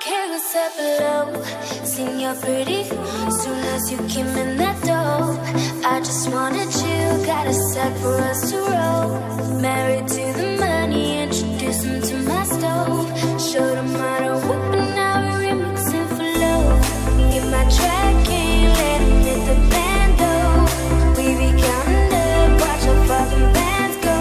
care what's up below. Seen you're pretty. Soon as you came in that door, I just wanted you. Got a sack for us to roll. Married to the money, introduce him to my stove. Showed him how to whip and now we're remixing for love. Get my track in, let him hit the bando. We be counting up, watch how far the bands go.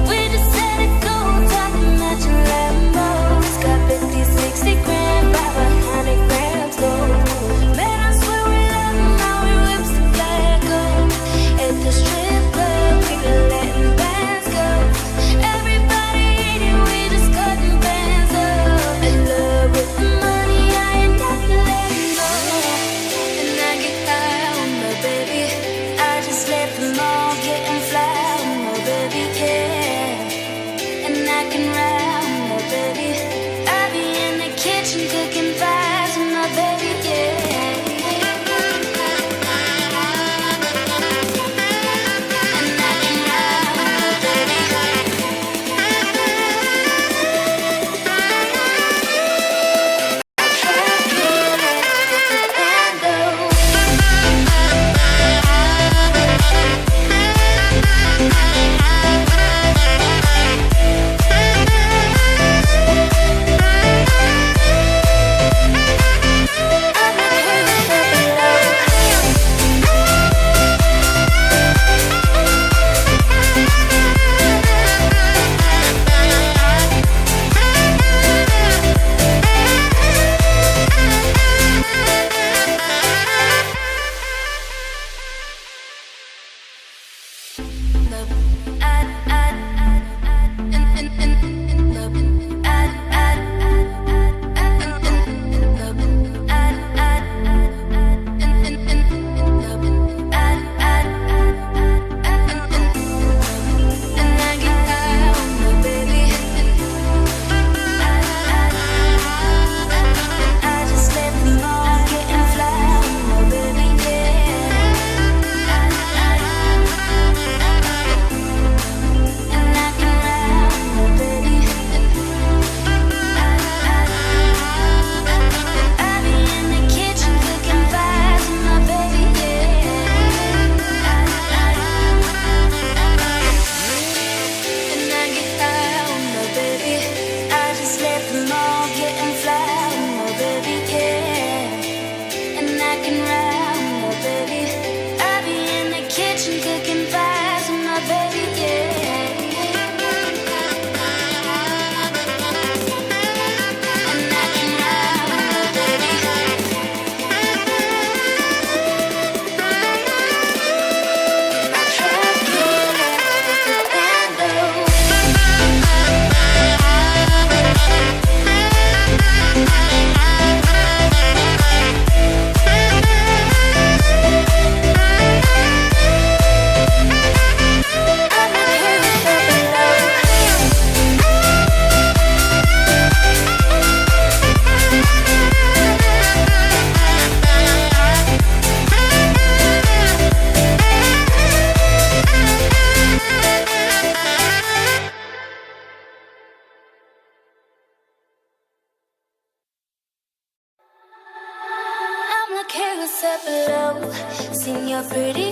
We just let it go, talking matching Lambos. Got 50, 60 grand, 500 grams gold. Man, I swear we love him, how he whips the flag up. At the strip club, we be letting bands go. Everybody eating, we just cutting bands up. In love with the money, I ain't never letting go. And I get high on my baby. I just let them all get and fly on my baby, yeah. And I can ride on my baby. I be in the kitchen cooking pies with my baby, yeah. And I can ride on my baby. I try to get it bando. Care what's up below. Seen you're pretty.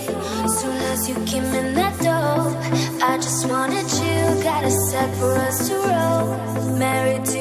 Soon as you came in that door, I just wanted you. Got a sack for us to roll. Married to